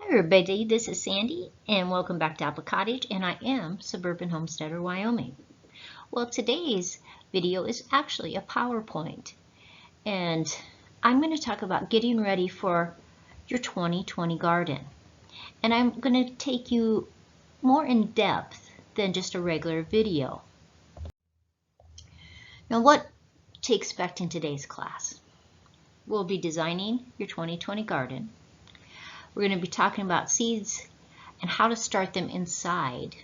Hi everybody, this is Sandy and welcome back to Apple Cottage, and I am Suburban Homesteader, Wyoming. Well, today's video is actually a PowerPoint, and I'm going to talk about getting ready for your 2020 garden. And I'm going to take you more in depth than just a regular video. Now, what to expect in today's class? We'll be designing your 2020 garden. We're going to be talking about seeds and how to start them inside,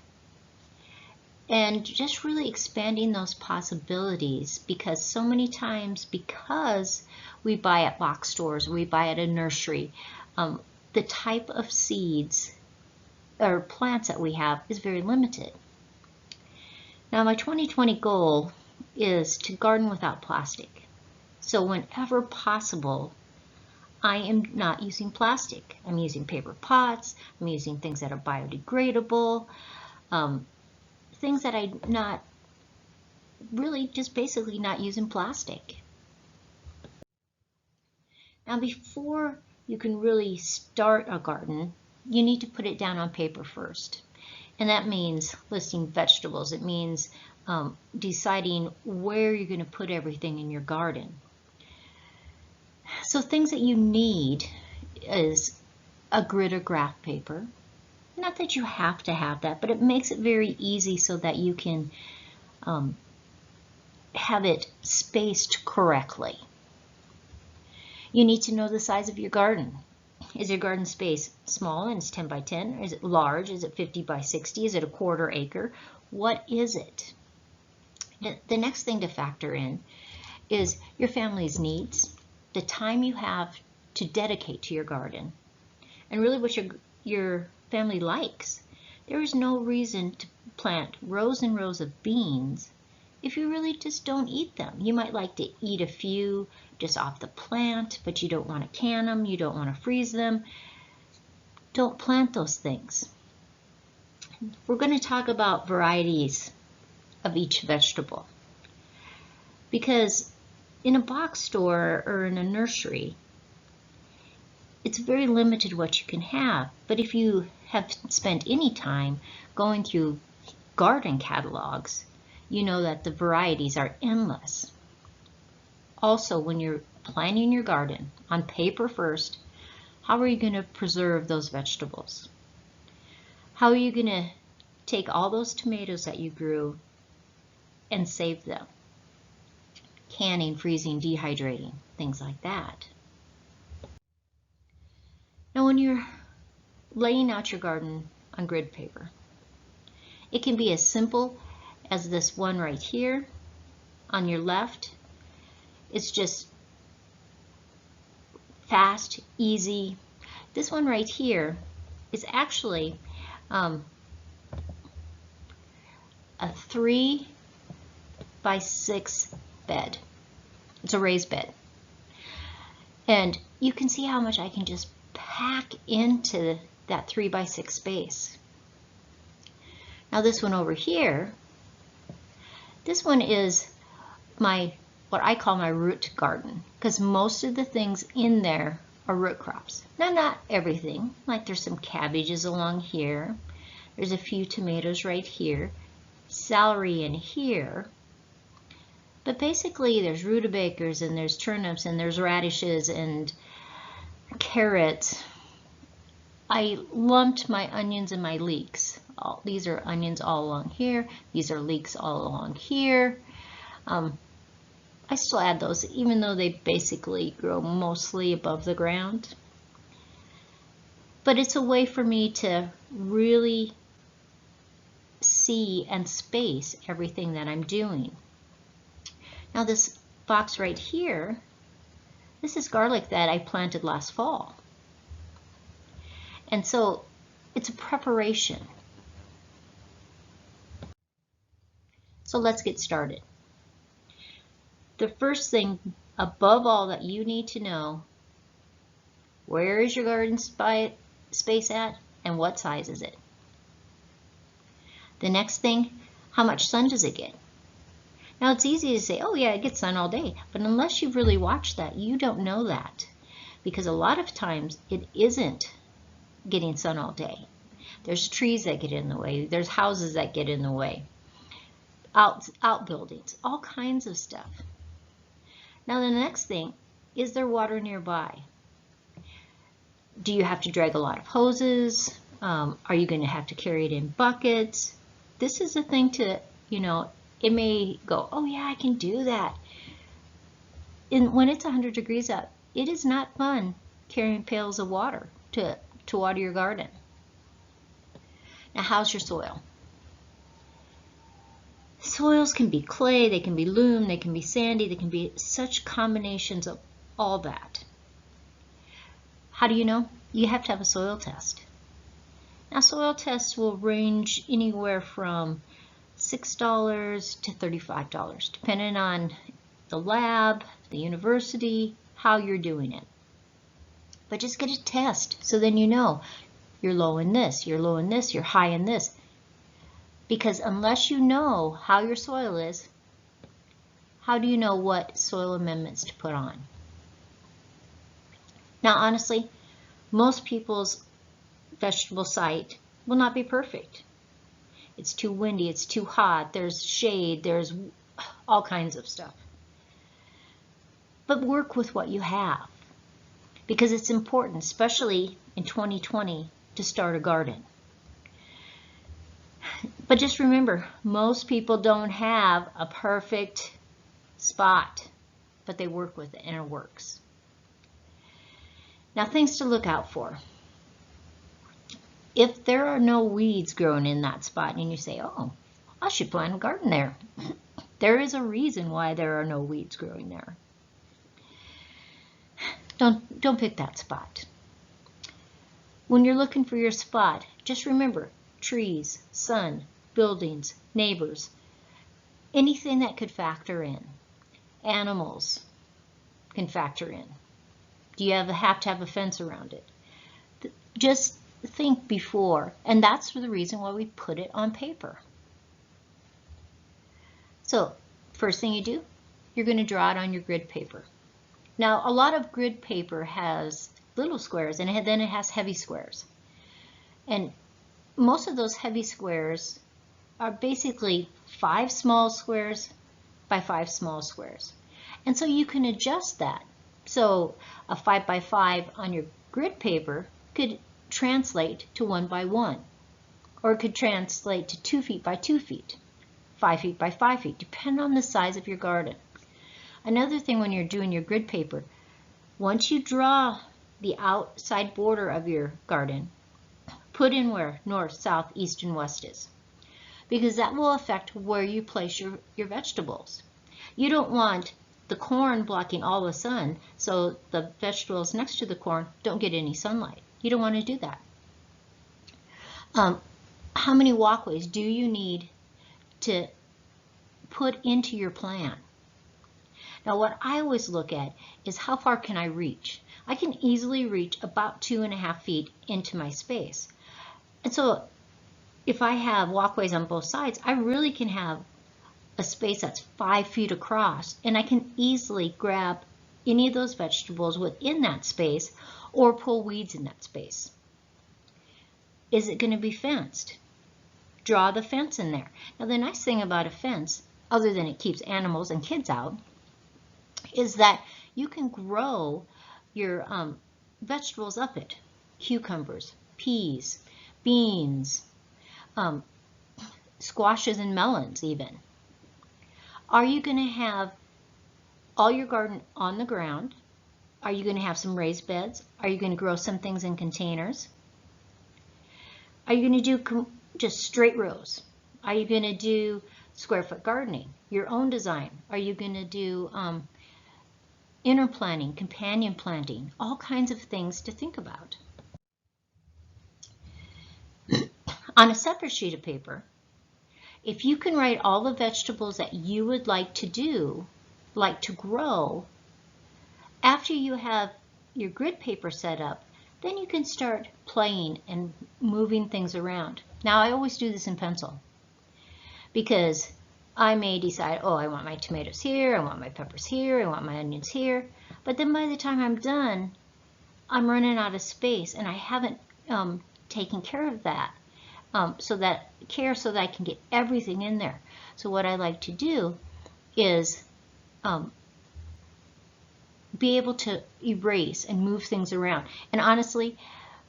and just really expanding those possibilities, because so many times, because we buy at box stores, we buy at a nursery, the type of seeds or plants that we have is very limited. Now, my 2020 goal is to garden without plastic. So whenever possible, I am not using plastic. I'm using paper pots. I'm using things that are biodegradable, things that I'm not really just basically not using plastic. Now, before you can really start a garden, you need to put it down on paper first. And that means listing vegetables. It means deciding where you're going to put everything in your garden. So things that you need is a grid or graph paper. Not that you have to have that, but it makes it very easy so that you can have it spaced correctly. You need to know the size of your garden. Is your garden space small and it's 10 by 10? Or is it large? Is it 50 by 60? Is it a quarter acre? What is it? The next thing to factor in is your family's needs, the time you have to dedicate to your garden, and really what your family likes. There is no reason to plant rows and rows of beans if you really just don't eat them. You might like to eat a few just off the plant, but you don't want to can them, you don't want to freeze them. Don't plant those things. We're going to talk about varieties of each vegetable, because in a box store or in a nursery, it's very limited what you can have. But if you have spent any time going through garden catalogs, you know that the varieties are endless. Also, when you're planning your garden on paper first, how are you going to preserve those vegetables? How are you going to take all those tomatoes that you grew and save them? Canning, freezing, dehydrating, things like that. Now, when you're laying out your garden on grid paper, it can be as simple as this one right here on your left. It's just fast, easy. This one right here is actually a 3 by 6 bed. It's a raised bed. And you can see how much I can just pack into that 3 by 6 space. Now this one over here, this one is what I call my root garden, because most of the things in there are root crops. Now, not everything, like there's some cabbages along here, there's a few tomatoes right here, celery in here, but basically there's rutabagas and there's turnips and there's radishes and carrots. I lumped my onions and my leeks. These are onions all along here. These are leeks all along here. I still add those even though they basically grow mostly above the ground. But it's a way for me to really see and space everything that I'm doing. Now this box right here, this is garlic that I planted last fall. And so it's a preparation. So let's get started. The first thing above all that you need to know, where is your garden space at and what size is it? The next thing, how much sun does it get? Now it's easy to say, oh yeah, it gets sun all day, but unless you've really watched that, you don't know that, because a lot of times it isn't getting sun all day. There's trees that get in the way. There's houses that get in the way. Outbuildings, all kinds of stuff. Now the next thing, is there water nearby? Do you have to drag a lot of hoses? Are you going to have to carry it in buckets? This is a thing to, it may go, oh yeah, I can do that. When it's 100 degrees out, it is not fun carrying pails of water to water your garden. Now, how's your soil? Soils can be clay, they can be loam, they can be sandy, they can be such combinations of all that. How do you know? You have to have a soil test. Now, soil tests will range anywhere from $6 to $35, depending on the lab, the university, how you're doing it. But just get a test, so then you know you're low in this, you're low in this, you're high in this. Because unless you know how your soil is, how do you know what soil amendments to put on? Now, honestly, most people's vegetable site will not be perfect. It's too windy, it's too hot, there's shade, there's all kinds of stuff. But work with what you have, because it's important, especially in 2020, to start a garden. But just remember, most people don't have a perfect spot, but they work with it and it works. Now, things to look out for. If there are no weeds growing in that spot and you say, oh, I should plant a garden there. There is a reason why there are no weeds growing there. Don't pick that spot. When you're looking for your spot, just remember trees, sun, buildings, neighbors, anything that could factor in. Animals can factor in. Do you have to have a fence around it? Just think before, and that's the reason why we put it on paper. So, first thing you do, you're going to draw it on your grid paper. Now, a lot of grid paper has little squares, and then it has heavy squares. And most of those heavy squares are basically 5 small squares by 5 small squares. And so you can adjust that. So a 5 by 5 on your grid paper could translate to 1 by 1, or it could translate to 2 feet by 2 feet, 5 feet by 5 feet, depending on the size of your garden. Another thing when you're doing your grid paper, once you draw the outside border of your garden, put in where north, south, east, and west is, because that will affect where you place your vegetables. You don't want the corn blocking all the sun, so the vegetables next to the corn don't get any sunlight. You don't want to do that. How many walkways do you need to put into your plan? Now, what I always look at is how far can I reach? I can easily reach about 2.5 feet into my space. And so if I have walkways on both sides, I really can have a space that's 5 feet across, and I can easily grab any of those vegetables within that space or pull weeds in that space. Is it going to be fenced? Draw the fence in there. Now, the nice thing about a fence, other than it keeps animals and kids out, is that you can grow your vegetables up it. Cucumbers, peas, beans, squashes and melons even. Are you going to have all your garden on the ground? Are you going to have some raised beds? Are you going to grow some things in containers? Are you going to do just straight rows? Are you going to do square foot gardening, your own design? Are you going to do interplanting, companion planting, all kinds of things to think about? On a separate sheet of paper, if you can write all the vegetables that you would like to do, like to grow, after you have your grid paper set up, then you can start playing and moving things around. Now, I always do this in pencil because I may decide, oh, I want my tomatoes here, I want my peppers here, I want my onions here. But then by the time I'm done, I'm running out of space and I haven't taking care of that, so that I can get everything in there. So what I like to do is be able to erase and move things around. And honestly,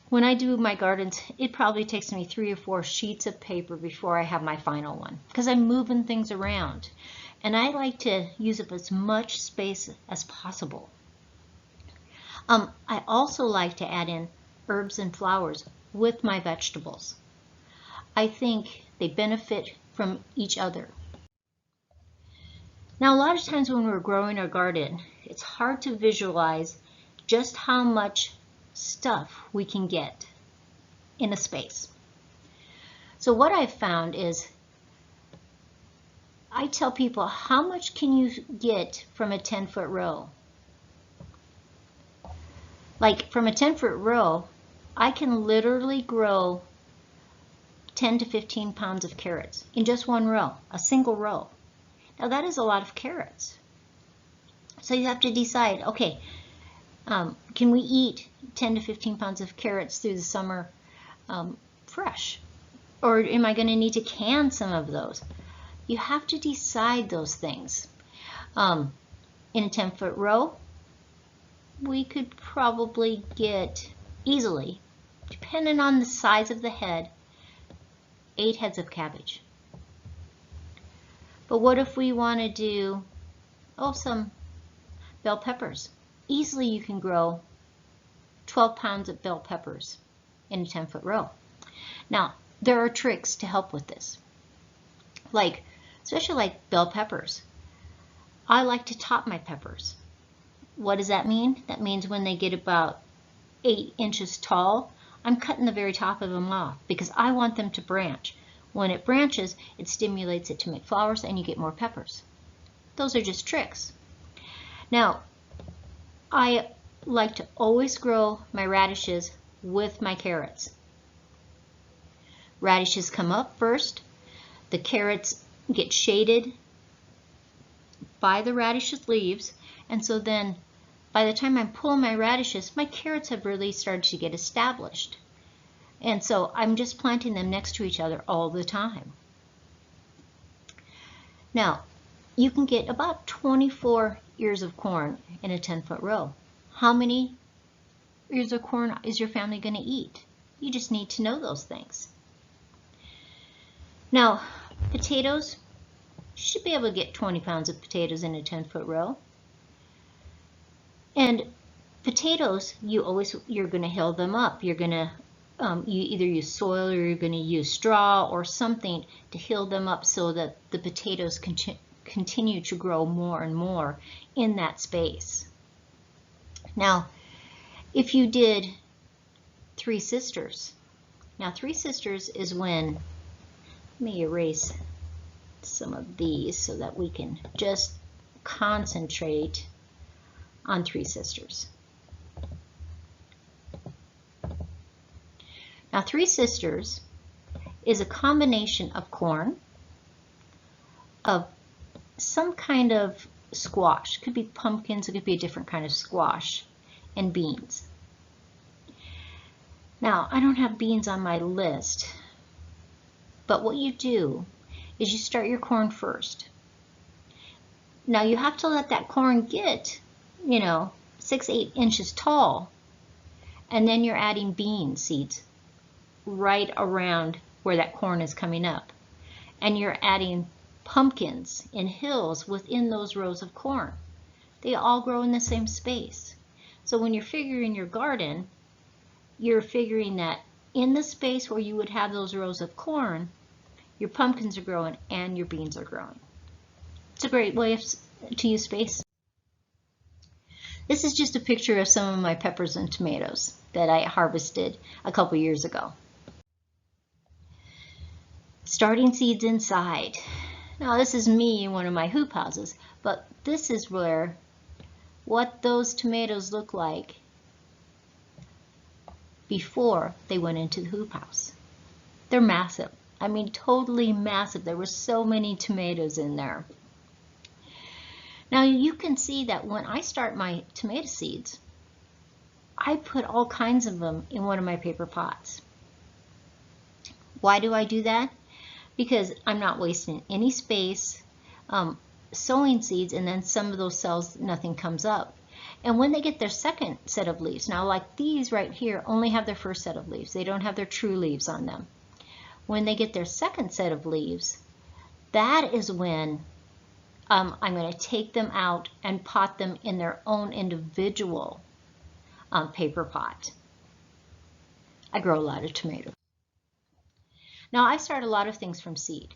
when I do my gardens, it probably takes me 3 or 4 sheets of paper before I have my final one, because I'm moving things around. And I like to use up as much space as possible. I also like to add in herbs and flowers with my vegetables. I think they benefit from each other. Now, a lot of times when we're growing our garden, it's hard to visualize just how much stuff we can get in a space. So what I've found is, I tell people, how much can you get from a 10-foot row? Like from a 10-foot row, I can literally grow 10 to 15 pounds of carrots in just one row, a single row. Now that is a lot of carrots. So you have to decide, okay, can we eat 10 to 15 pounds of carrots through the summer fresh? Or am I going to need to can some of those? You have to decide those things. In a 10-foot row, we could probably get easily, depending on the size of the head, 8 heads of cabbage. But what if we want to do, some bell peppers? Easily you can grow 12 pounds of bell peppers in a 10-foot row. Now, there are tricks to help with this. Especially like bell peppers. I like to top my peppers. What does that mean? That means when they get about 8 inches tall, I'm cutting the very top of them off because I want them to branch. When it branches, it stimulates it to make flowers and you get more peppers. Those are just tricks. Now, I like to always grow my radishes with my carrots. Radishes come up first. The carrots get shaded by the radishes leaves, and so then by the time I'm pulling my radishes, my carrots have really started to get established. And so I'm just planting them next to each other all the time. Now, you can get about 24 ears of corn in a 10-foot row. How many ears of corn is your family going to eat? You just need to know those things. Now, potatoes, you should be able to get 20 pounds of potatoes in a 10-foot row. And potatoes, you're going to hill them up. You're going to you either use soil or you're going to use straw or something to hill them up so that the potatoes continue to grow more and more in that space. Now, if you did 3 sisters, now 3 sisters is when, let me erase some of these so that we can just concentrate on 3 sisters. Now, 3 sisters is a combination of corn, of some kind of squash. It could be pumpkins, it could be a different kind of squash, and beans. Now, I don't have beans on my list, but what you do is you start your corn first. Now, you have to let that corn get, 6-8 inches tall, and then you're adding bean seeds right around where that corn is coming up. And you're adding pumpkins in hills within those rows of corn. They all grow in the same space. So when you're figuring your garden, you're figuring that in the space where you would have those rows of corn, your pumpkins are growing and your beans are growing. It's a great way to use space. This is just a picture of some of my peppers and tomatoes that I harvested a couple years ago. Starting seeds inside. Now this is me in one of my hoop houses, but this is what those tomatoes look like before they went into the hoop house. They're massive. I mean, totally massive. There were so many tomatoes in there. Now you can see that when I start my tomato seeds, I put all kinds of them in one of my paper pots. Why do I do that? Because I'm not wasting any space sowing seeds, and then some of those cells, nothing comes up. And when they get their second set of leaves, now like these right here only have their first set of leaves. They don't have their true leaves on them. When they get their second set of leaves, that is when I'm going to take them out and pot them in their own individual paper pot. I grow a lot of tomatoes. Now I start a lot of things from seed.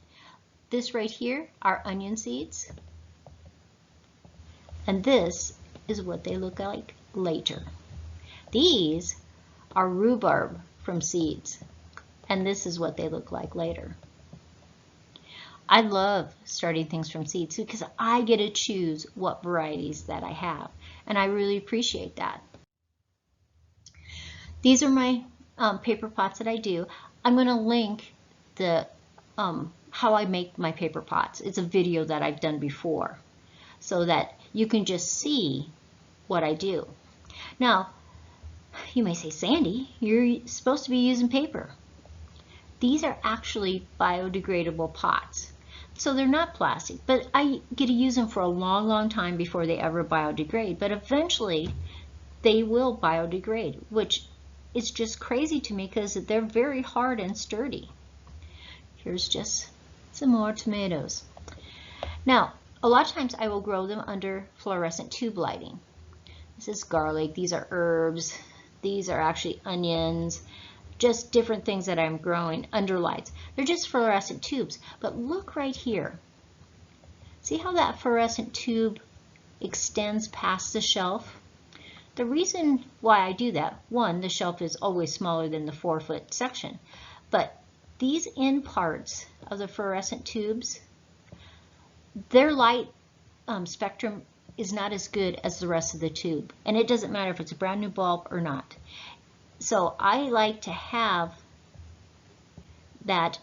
This right here are onion seeds, and this is what they look like later. These are rhubarb from seeds, and this is what they look like later. I love starting things from seeds because I get to choose what varieties that I have, and I really appreciate that. These are my paper pots that I do. I'm going to link the how I make my paper pots. It's a video that I've done before, so that you can just see what I do. Now, you may say, Sandy, you're supposed to be using paper. These are actually biodegradable pots. So they're not plastic, but I get to use them for a long, long time before they ever biodegrade. But eventually, they will biodegrade, which is just crazy to me because they're very hard and sturdy. Here's just some more tomatoes. Now, a lot of times I will grow them under fluorescent tube lighting. This is garlic, these are herbs, these are actually onions, just different things that I'm growing under lights. They're just fluorescent tubes, but look right here. See how that fluorescent tube extends past the shelf? The reason why I do that, one, the shelf is always smaller than the 4-foot section, but these end parts of the fluorescent tubes, their light spectrum is not as good as the rest of the tube, and it doesn't matter if it's a brand new bulb or not. So I like to have that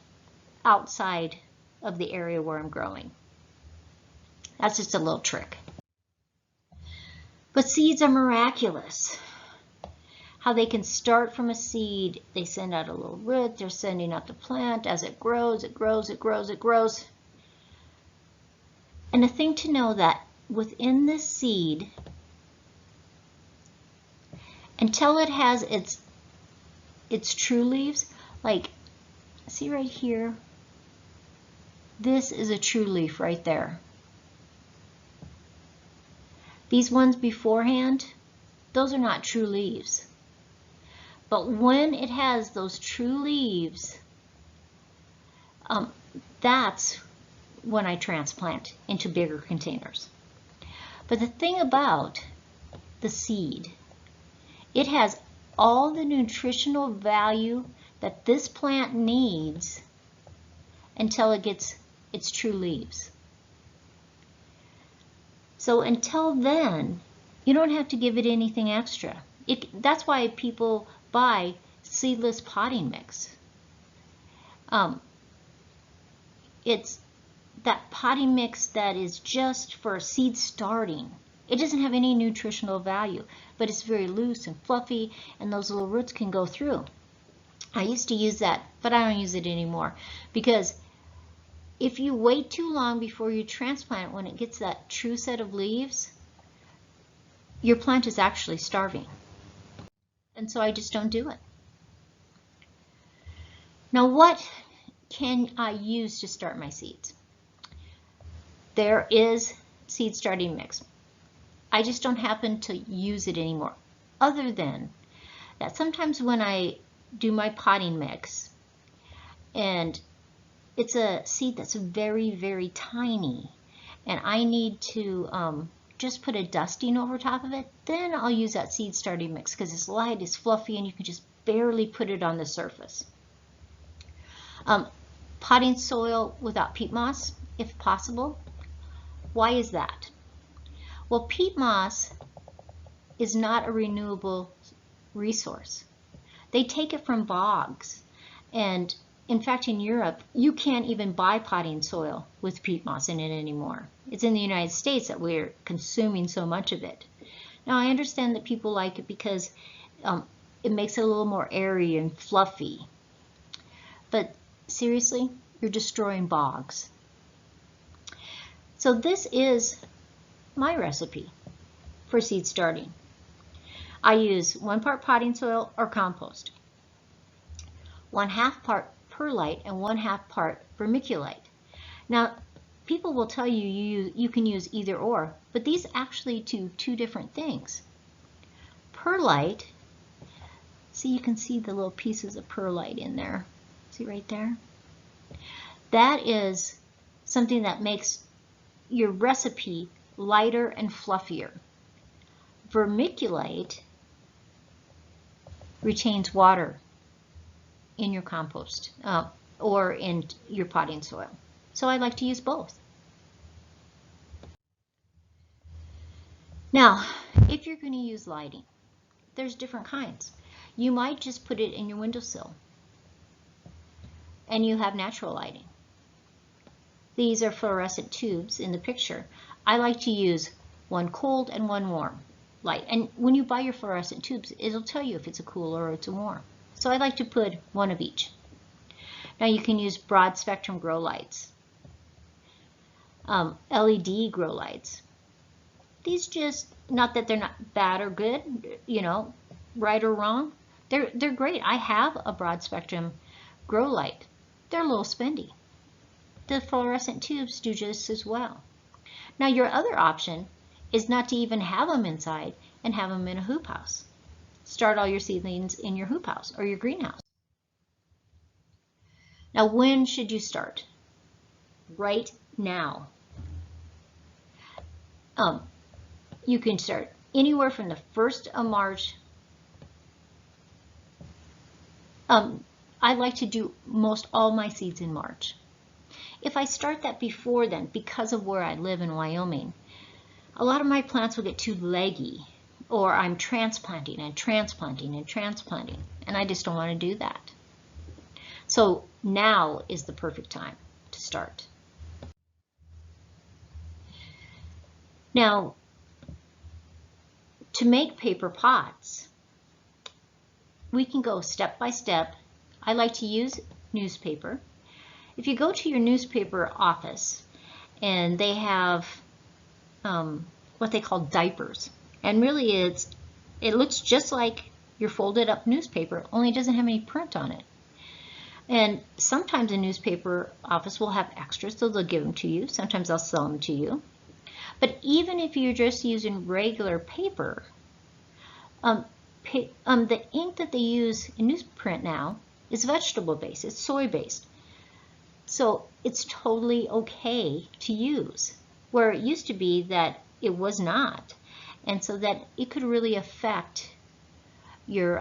outside of the area where I'm growing. That's just a little trick. But seeds are miraculous. How they can start from a seed, they send out a little root, they're sending out the plant. As it grows, it grows, it grows, it grows. And the thing to know that within this seed, until it has its true leaves, like, see right here, this is a true leaf right there. These ones beforehand, those are not true leaves. But when it has those true leaves, that's when I transplant into bigger containers. But the thing about the seed, it has all the nutritional value that this plant needs until it gets its true leaves. So until then, you don't have to give it anything extra. That's why people buy seedless potting mix. It's that potting mix that is just for seed starting. It doesn't have any nutritional value, but it's very loose and fluffy, and those little roots can go through. I used to use that, but I don't use it anymore, because if you wait too long before you transplant, when it gets that true set of leaves, your plant is actually starving. And so I just don't do it. Now, what can I use to start my seeds? There is seed starting mix. I just don't happen to use it anymore, other than that sometimes when I do my potting mix and it's a seed that's very, very tiny and I need to just put a dusting over top of it, then I'll use that seed starting mix because it's light, it's fluffy, and you can just barely put it on the surface. Potting soil without peat moss, if possible. Why is that? Well, peat moss is not a renewable resource. They take it from bogs, and in fact, in Europe, you can't even buy potting soil with peat moss in it anymore. It's in the United States that we're consuming so much of it. Now, I understand that people like it because It makes it a little more airy and fluffy. But seriously, you're destroying bogs. So this is my recipe for seed starting. I use 1 part potting soil or compost, 1/2 part perlite and 1/2 part vermiculite. Now, people will tell you you can use either or, but these actually do 2 different things. Perlite, see, you can see the little pieces of perlite in there. See right there? That is something that makes your recipe lighter and fluffier. Vermiculite retains water in your compost or in your potting soil. So I like to use both. Now, if you're going to use lighting, there's different kinds. You might just put it in your windowsill and you have natural lighting. These are fluorescent tubes in the picture. I like to use 1 cold and 1 warm light. And when you buy your fluorescent tubes, it'll tell you if it's a cool or it's a warm. So I like to put 1 of each. Now you can use broad spectrum grow lights, LED grow lights. These just, not that they're not bad or good, you know, right or wrong. They're great. I have a broad spectrum grow light. They're a little spendy. The fluorescent tubes do just as well. Now your other option is not to even have them inside and have them in a hoop house. Start all your seedlings in your hoop house or your greenhouse. Now when should you start? Right now. You can start anywhere from the 1st of March. I like to do most all my seeds in March. If I start that before then, because of where I live in Wyoming, a lot of my plants will get too leggy, or I'm transplanting and transplanting and transplanting, and I just don't want to do that. So now is the perfect time to start. Now, to make paper pots, we can go step by step. I like to use newspaper. If you go to your newspaper office and they have what they call diapers, and really it looks just like your folded up newspaper, only it doesn't have any print on it. And sometimes a newspaper office will have extras, so they'll give them to you. Sometimes they'll sell them to you. But even if you're just using regular paper, the ink that they use in newsprint now is vegetable based, it's soy based. So it's totally okay to use, where it used to be that it was not. And so that it could really affect your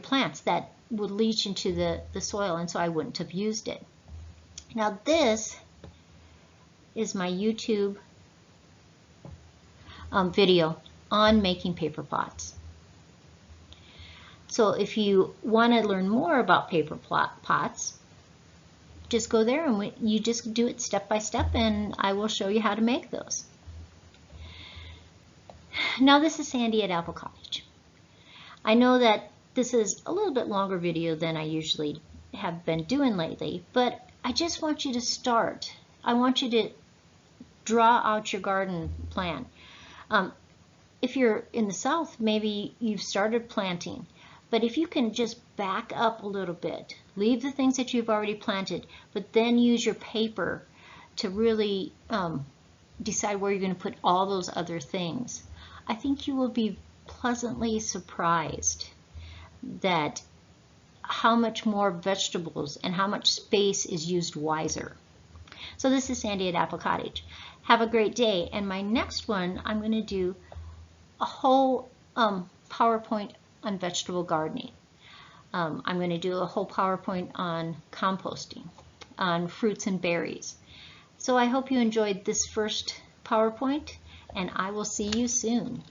plants, that would leach into the soil, and so I wouldn't have used it. Now this is my YouTube video on making paper pots. So if you want to learn more about paper pots, just go there and you just do it step by step, and I will show you how to make those. Now this is Sandy at Apple Cottage. I know that this is a little bit longer video than I usually have been doing lately, but I just want you to start. I want you to draw out your garden plan. If you're in the South, maybe you've started planting, but if you can just back up a little bit, leave the things that you've already planted, but then use your paper to really decide where you're going to put all those other things. I think you will be pleasantly surprised that how much more vegetables and how much space is used wiser. So this is Sandy at Apple Cottage. Have a great day, and my next one I'm going to do a whole PowerPoint on vegetable gardening. I'm going to do a whole PowerPoint on composting, on fruits and berries. So I hope you enjoyed this first PowerPoint, and I will see you soon.